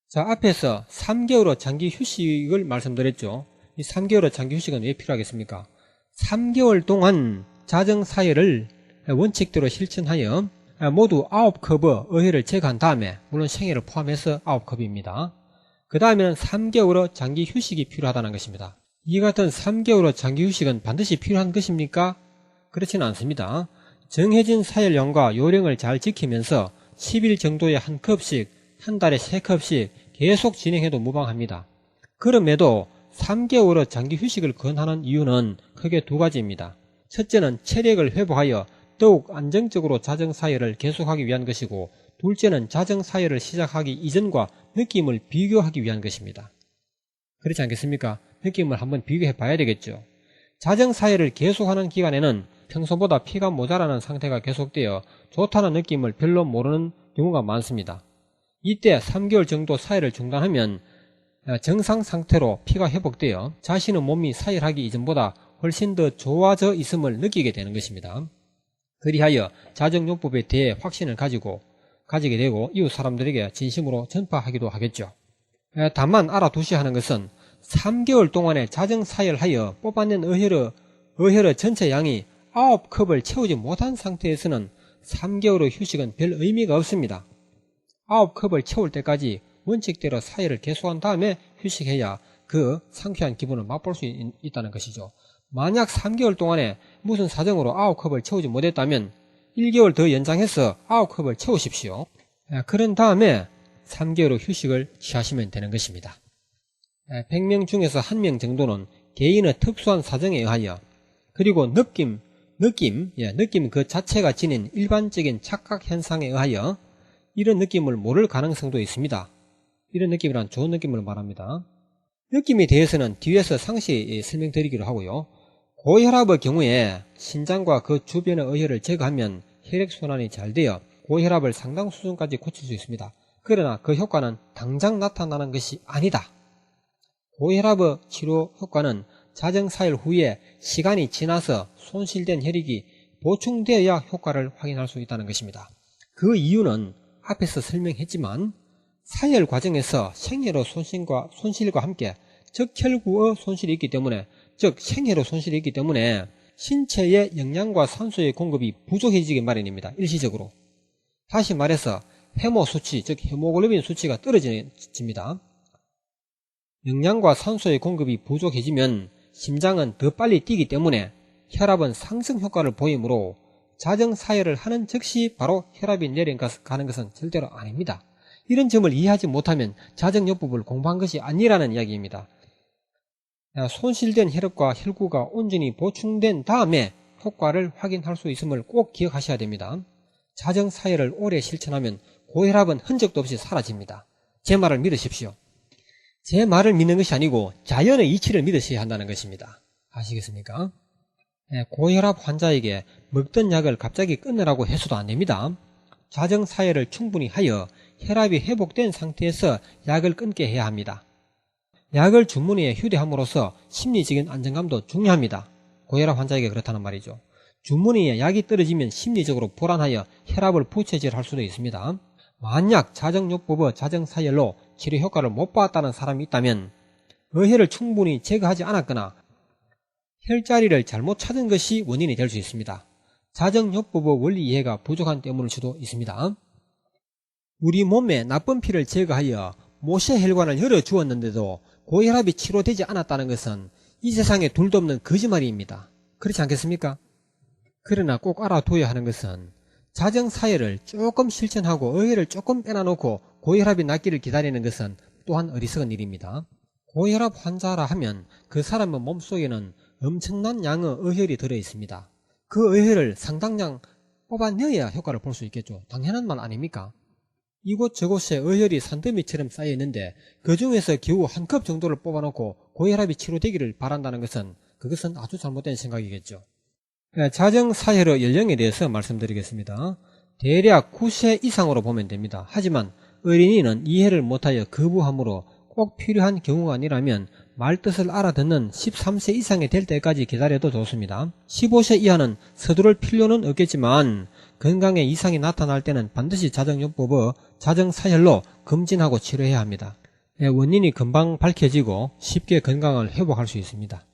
자, 앞에서 3개월의 장기 휴식을 말씀드렸죠. 이 3개월의 장기 휴식은 왜 필요하겠습니까? 3개월 동안 자정사열을 원칙대로 실천하여 모두 9컵의 어혈을 제거한 다음에, 물론 생애를 포함해서 9컵입니다. 그 다음에는 3개월의 장기 휴식이 필요하다는 것입니다. 이 같은 3개월의 장기 휴식은 반드시 필요한 것입니까? 그렇지는 않습니다. 정해진 사열량과 요령을 잘 지키면서 10일 정도의 한 컵씩, 한 달에 3컵씩 계속 진행해도 무방합니다. 그럼에도 3개월의 장기 휴식을 권하는 이유는 크게 두 가지입니다. 첫째는 체력을 회복하여 더욱 안정적으로 자정사열을 계속하기 위한 것이고, 둘째는 자정사열을 시작하기 이전과 느낌을 비교하기 위한 것입니다. 그렇지 않겠습니까? 느낌을 한번 비교해 봐야 되겠죠. 자정사열을 계속하는 기간에는 평소보다 피가 모자라는 상태가 계속되어 좋다는 느낌을 별로 모르는 경우가 많습니다. 이때 3개월 정도 사열을 중단하면 정상 상태로 피가 회복되어 자신의 몸이 사열하기 이전보다 훨씬 더 좋아져 있음을 느끼게 되는 것입니다. 그리하여 자정요법에 대해 확신을 가지게 되고 이웃 사람들에게 진심으로 전파하기도 하겠죠. 다만 알아두셔야 하는 것은 3개월 동안에 자정사열하여 뽑아낸 어혈의 전체 양이 9컵을 채우지 못한 상태에서는 3개월의 휴식은 별 의미가 없습니다. 9컵을 채울 때까지 원칙대로 사열을 계속한 다음에 휴식해야 그 상쾌한 기분을 맛볼 수 있다는 것이죠. 만약 3개월 동안에 무슨 사정으로 9컵을 채우지 못했다면 1개월 더 연장해서 9컵을 채우십시오. 그런 다음에 3개월의 휴식을 취하시면 되는 것입니다. 100명 중에서 1명 정도는 개인의 특수한 사정에 의하여, 그리고 느낌 그 자체가 지닌 일반적인 착각 현상에 의하여 이런 느낌을 모를 가능성도 있습니다. 이런 느낌이란 좋은 느낌을 말합니다. 느낌에 대해서는 뒤에서 상세히 설명드리기로 하고요. 고혈압의 경우에 신장과 그 주변의 어혈을 제거하면 혈액순환이 잘 되어 고혈압을 상당 수준까지 고칠 수 있습니다. 그러나 그 효과는 당장 나타나는 것이 아니다. 고혈압의 치료 효과는 자정사열 후에 시간이 지나서 손실된 혈액이 보충되어야 효과를 확인할 수 있다는 것입니다. 그 이유는 앞에서 설명했지만 사열 과정에서 생혈의 손실과 함께 적혈구의 손실이 있기 때문에, 즉 생혈의 손실이 있기 때문에 신체의 영양과 산소의 공급이 부족해지기 마련입니다. 일시적으로. 다시 말해서 헤모 수치, 즉 헤모글로빈 수치가 떨어집니다. 영양과 산소의 공급이 부족해지면 심장은 더 빨리 뛰기 때문에 혈압은 상승 효과를 보이므로 자정사열을 하는 즉시 바로 혈압이 내려가는 것은 절대로 아닙니다. 이런 점을 이해하지 못하면 자정요법을 공부한 것이 아니라는 이야기입니다. 손실된 혈액과 혈구가 온전히 보충된 다음에 효과를 확인할 수 있음을 꼭 기억하셔야 됩니다. 자정사열을 오래 실천하면 고혈압은 흔적도 없이 사라집니다. 제 말을 믿으십시오. 제 말을 믿는 것이 아니고 자연의 이치를 믿으셔야 한다는 것입니다. 아시겠습니까? 고혈압 환자에게 먹던 약을 갑자기 끊으라고 해서도 안됩니다. 자정사열을 충분히 하여 혈압이 회복된 상태에서 약을 끊게 해야 합니다. 약을 주머니에 휴대함으로써 심리적인 안정감도 중요합니다. 고혈압 환자에게 그렇다는 말이죠. 주머니에 약이 떨어지면 심리적으로 불안하여 혈압을 부채질할 수도 있습니다. 만약 자정요법의 자정사열로 치료 효과를 못 봤다는 사람이 있다면 어혈을 충분히 제거하지 않았거나 혈자리를 잘못 찾은 것이 원인이 될 수 있습니다. 자정요법의 원리 이해가 부족한 때문일 수도 있습니다. 우리 몸에 나쁜 피를 제거하여 모세혈관을 열어주었는데도 고혈압이 치료되지 않았다는 것은 이 세상에 둘도 없는 거짓말입니다. 그렇지 않겠습니까? 그러나 꼭 알아둬야 하는 것은 자정사열을 조금 실천하고 어혈을 조금 빼놔놓고 고혈압이 낫기를 기다리는 것은 또한 어리석은 일입니다. 고혈압 환자라 하면 그 사람의 몸속에는 엄청난 양의 어혈이 들어있습니다. 그 어혈을 상당량 뽑아내야 효과를 볼 수 있겠죠. 당연한 말 아닙니까? 이곳저곳에 어혈이 산더미처럼 쌓여있는데 그 중에서 겨우 한 컵 정도를 뽑아놓고 고혈압이 치료되기를 바란다는 것은 그것은 아주 잘못된 생각이겠죠. 자정사열의 연령에 대해서 말씀드리겠습니다. 대략 9세 이상으로 보면 됩니다. 하지만 어린이는 이해를 못하여 거부함으로 꼭 필요한 경우가 아니라면 말뜻을 알아듣는 13세 이상이 될 때까지 기다려도 좋습니다. 15세 이하는 서두를 필요는 없겠지만 건강에 이상이 나타날 때는 반드시 자정요법의 자정사열로 검진하고 치료해야 합니다. 원인이 금방 밝혀지고 쉽게 건강을 회복할 수 있습니다.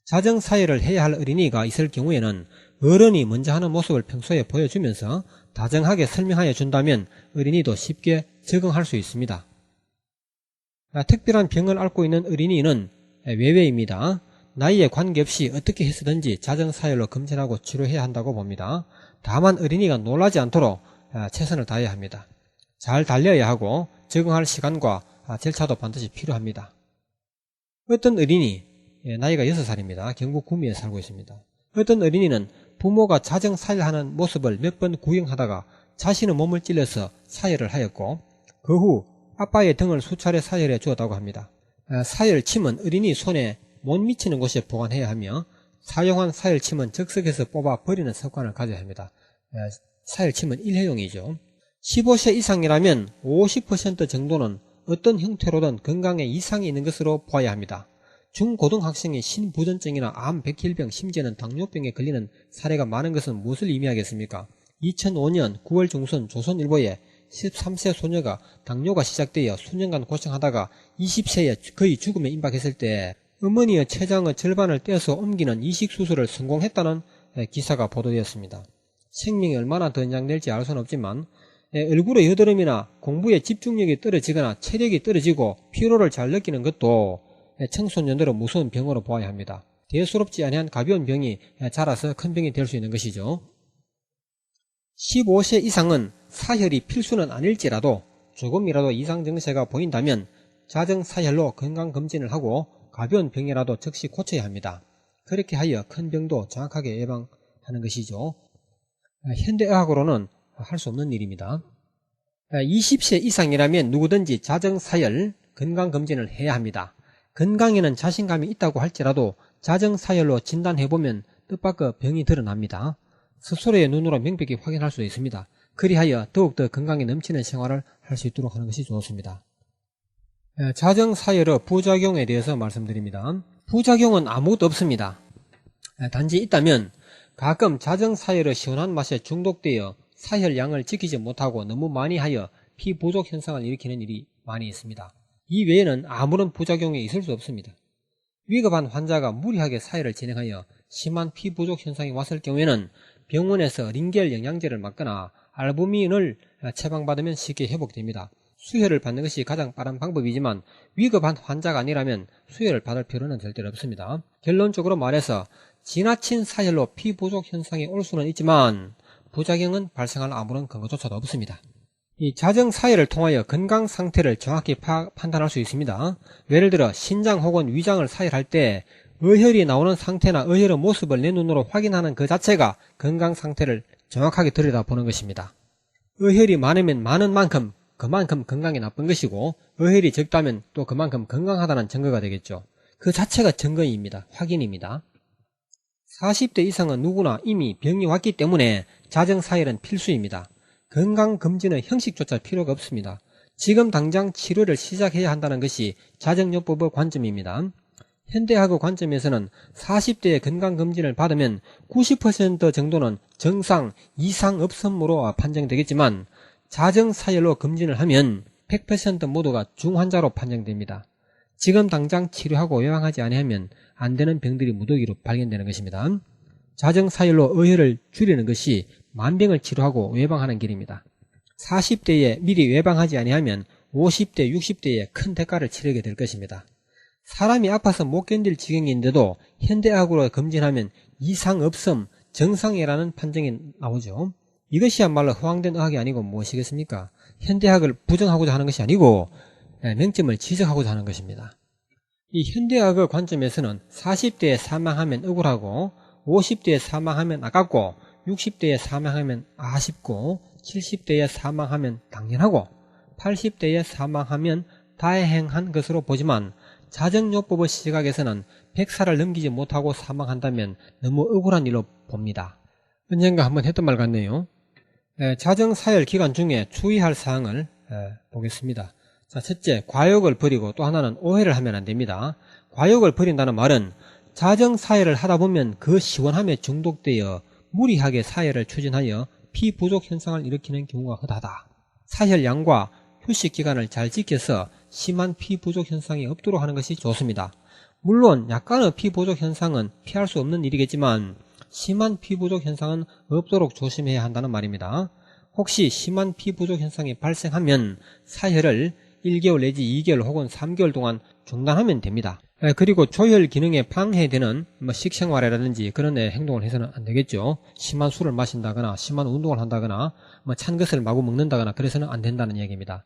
자정사혈을 해야 할 어린이가 있을 경우에는 어른이 먼저 하는 모습을 평소에 보여주면서 다정하게 설명하여 준다면 어린이도 쉽게 적응할 수 있습니다. 특별한 병을 앓고 있는 어린이는 외외입니다. 나이에 관계없이 어떻게 해서든지 자정사혈로 검진하고 치료해야 한다고 봅니다. 다만 어린이가 놀라지 않도록 최선을 다해야 합니다. 잘 달려야 하고 적응할 시간과 절차도 반드시 필요합니다. 어떤 어린이, 나이가 6살입니다. 경북 구미에 살고 있습니다. 어떤 어린이는 부모가 자정사혈하는 모습을 몇 번 구경하다가 자신의 몸을 찔러서 사혈을 하였고 그 후 아빠의 등을 수차례 사혈해 주었다고 합니다. 사혈침은 어린이 손에 못 미치는 곳에 보관해야 하며 사용한 사혈침은 즉석에서 뽑아 버리는 습관을 가져야 합니다. 사혈침은 일회용이죠. 15세 이상이라면 50% 정도는 어떤 형태로든 건강에 이상이 있는 것으로 보아야 합니다. 중고등학생의 신부전증이나 암, 백혈병, 심지어는 당뇨병에 걸리는 사례가 많은 것은 무엇을 의미하겠습니까? 2005년 9월 중순 조선일보에 13세 소녀가 당뇨가 시작되어 수년간 고생하다가 20세에 거의 죽음에 임박했을 때 어머니의 췌장의 절반을 떼어서 옮기는 이식수술을 성공했다는 기사가 보도되었습니다. 생명이 얼마나 더 연장될지 알 수는 없지만 얼굴의 여드름이나 공부에 집중력이 떨어지거나 체력이 떨어지고 피로를 잘 느끼는 것도 청소년들은 무서운 병으로 보아야 합니다. 대수롭지 아니한 가벼운 병이 자라서 큰 병이 될 수 있는 것이죠. 15세 이상은 사혈이 필수는 아닐지라도 조금이라도 이상 증세가 보인다면 자정사혈로 건강검진을 하고 가벼운 병이라도 즉시 고쳐야 합니다. 그렇게 하여 큰 병도 정확하게 예방하는 것이죠. 현대의학으로는 할 수 없는 일입니다. 20세 이상이라면 누구든지 자정사혈 건강검진을 해야 합니다. 건강에는 자신감이 있다고 할지라도 자정사혈로 진단해보면 뜻밖의 병이 드러납니다. 스스로의 눈으로 명백히 확인할 수 있습니다. 그리하여 더욱더 건강에 넘치는 생활을 할 수 있도록 하는 것이 좋습니다. 자정사혈의 부작용에 대해서 말씀드립니다. 부작용은 아무것도 없습니다. 단지 있다면 가끔 자정사혈의 시원한 맛에 중독되어 사혈량을 지키지 못하고 너무 많이 하여 피 부족 현상을 일으키는 일이 많이 있습니다. 이 외에는 아무런 부작용이 있을 수 없습니다. 위급한 환자가 무리하게 사혈을 진행하여 심한 피 부족 현상이 왔을 경우에는 병원에서 링겔 영양제를 맞거나 알부민을 처방받으면 쉽게 회복됩니다. 수혈을 받는 것이 가장 빠른 방법이지만 위급한 환자가 아니라면 수혈을 받을 필요는 절대로 없습니다. 결론적으로 말해서 지나친 사혈로 피 부족 현상이 올 수는 있지만 부작용은 발생할 아무런 근거조차도 없습니다. 이 자정사혈을 통하여 건강 상태를 정확히 판단할 수 있습니다. 예를 들어 신장 혹은 위장을 사혈할 때 어혈이 나오는 상태나 어혈의 모습을 내 눈으로 확인하는 그 자체가 건강 상태를 정확하게 들여다보는 것입니다. 어혈이 많으면 많은 만큼 그만큼 건강에 나쁜 것이고 어혈이 적다면 또 그만큼 건강하다는 증거가 되겠죠. 그 자체가 증거입니다. 확인입니다. 40대 이상은 누구나 이미 병이 왔기 때문에 자정사혈은 필수입니다. 건강검진의 형식조차 필요가 없습니다. 지금 당장 치료를 시작해야 한다는 것이 자정요법의 관점입니다. 현대의학의 관점에서는 40대의 건강검진을 받으면 90% 정도는 정상, 이상 없음으로 판정되겠지만 자정사혈로 검진을 하면 100% 모두가 중환자로 판정됩니다. 지금 당장 치료하고 예방하지 아니하면 안되는 병들이 무더기로 발견되는 것입니다. 자정사혈로 어혈을 줄이는 것이 만병을 치료하고 예방하는 길입니다. 40대에 미리 예방하지 아니하면 50대, 60대에 큰 대가를 치르게 될 것입니다. 사람이 아파서 못 견딜 지경인데도 현대의학으로 검진하면 이상 없음, 정상이라는 판정이 나오죠. 이것이야말로 허황된 의학이 아니고 무엇이겠습니까? 현대의학을 부정하고자 하는 것이 아니고 명점을 지적하고자 하는 것입니다. 이 현대의학의 관점에서는 40대에 사망하면 억울하고 50대에 사망하면 아깝고 60대에 사망하면 아쉽고 70대에 사망하면 당연하고 80대에 사망하면 다행한 것으로 보지만 자정요법의 시각에서는 100살을 넘기지 못하고 사망한다면 너무 억울한 일로 봅니다. 언젠가 한번 했던 말 같네요. 자정사혈 기간 중에 주의할 사항을 보겠습니다. 자, 첫째, 과욕을 버리고 또 하나는 오해를 하면 안됩니다. 과욕을 버린다는 말은 자정사혈을 하다보면 그 시원함에 중독되어 무리하게 사혈을 추진하여 피 부족 현상을 일으키는 경우가 흔하다. 사혈량과 휴식 기간을 잘 지켜서 심한 피 부족 현상이 없도록 하는 것이 좋습니다. 물론 약간의 피 부족 현상은 피할 수 없는 일이겠지만 심한 피 부족 현상은 없도록 조심해야 한다는 말입니다. 혹시 심한 피 부족 현상이 발생하면 사혈을 1개월 내지 2개월 혹은 3개월 동안 중단하면 됩니다. 그리고 조혈 기능에 방해되는 식생활이라든지 그런 행동을 해서는 안 되겠죠. 심한 술을 마신다거나 심한 운동을 한다거나 찬 것을 마구 먹는다거나 그래서는 안 된다는 얘기입니다.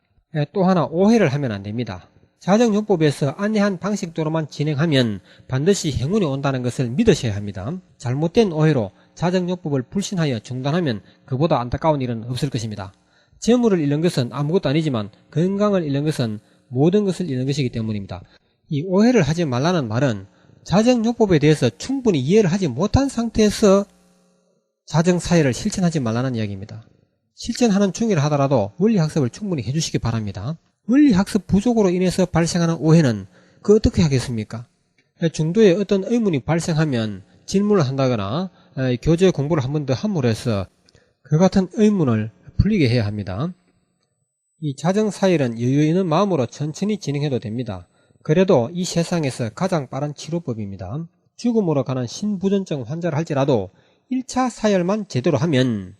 또 하나, 오해를 하면 안 됩니다. 자정요법에서 안내한 방식대로만 진행하면 반드시 행운이 온다는 것을 믿으셔야 합니다. 잘못된 오해로 자정요법을 불신하여 중단하면 그보다 안타까운 일은 없을 것입니다. 재물을 잃는 것은 아무것도 아니지만 건강을 잃는 것은 모든 것을 잃는 것이기 때문입니다. 이 오해를 하지 말라는 말은 자정요법에 대해서 충분히 이해를 하지 못한 상태에서 자정사회를 실천하지 말라는 이야기입니다. 실천하는 중이라 하더라도 원리학습을 충분히 해주시기 바랍니다. 원리학습 부족으로 인해서 발생하는 오해는 어떻게 하겠습니까? 중도에 어떤 의문이 발생하면 질문을 한다거나 교재 공부를 한 번 더 함으로 해서 그 같은 의문을 풀리게 해야 합니다. 이 자정사일은 여유 있는 마음으로 천천히 진행해도 됩니다. 그래도 이 세상에서 가장 빠른 치료법입니다. 죽음으로 가는 신부전증 환자를 할지라도 1차 사열만 제대로 하면,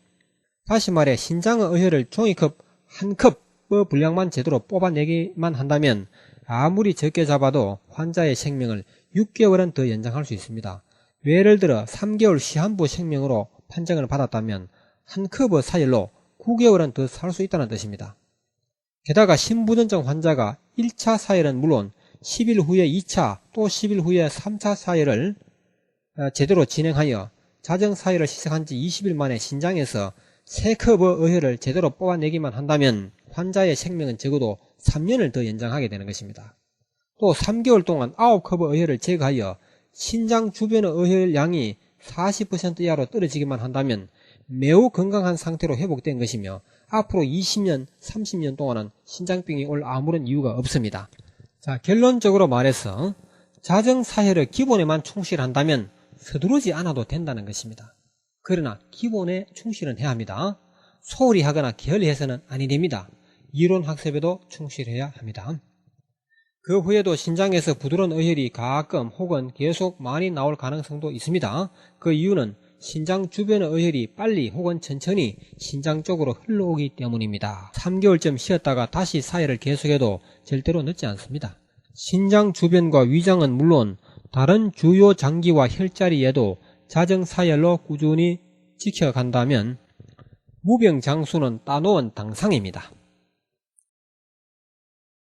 다시 말해 신장의 의혈을 종이컵 한 컵 분량만 제대로 뽑아내기만 한다면 아무리 적게 잡아도 환자의 생명을 6개월은 더 연장할 수 있습니다. 예를 들어 3개월 시한부 생명으로 판정을 받았다면 한 컵의 사열로 9개월은 더 살 수 있다는 뜻입니다. 게다가 신부전증 환자가 1차 사열은 물론 10일 후에 2차 또 10일 후에 3차 사열을 제대로 진행하여 자정사열을 시작한 지 20일 만에 신장에서 3컵의 의혈을 제대로 뽑아내기만 한다면 환자의 생명은 적어도 3년을 더 연장하게 되는 것입니다. 또 3개월 동안 9컵의 의혈을 제거하여 신장 주변의 의혈 양이 40% 이하로 떨어지기만 한다면 매우 건강한 상태로 회복된 것이며 앞으로 20년, 30년 동안은 신장병이 올 아무런 이유가 없습니다. 자, 결론적으로 말해서 자정사혈의 기본에만 충실한다면 서두르지 않아도 된다는 것입니다. 그러나 기본에 충실은 해야 합니다. 소홀히 하거나 게을리해서는 아니 됩니다. 이론학습에도 충실해야 합니다. 그 후에도 신장에서 부드러운 의혈이 가끔 혹은 계속 많이 나올 가능성도 있습니다. 그 이유는 신장 주변의 의혈이 빨리 혹은 천천히 신장 쪽으로 흘러오기 때문입니다. 3개월쯤 쉬었다가 다시 사혈을 계속해도 절대로 늦지 않습니다. 신장 주변과 위장은 물론 다른 주요 장기와 혈자리에도 자정사혈로 꾸준히 지켜간다면 무병장수는 따놓은 당상입니다.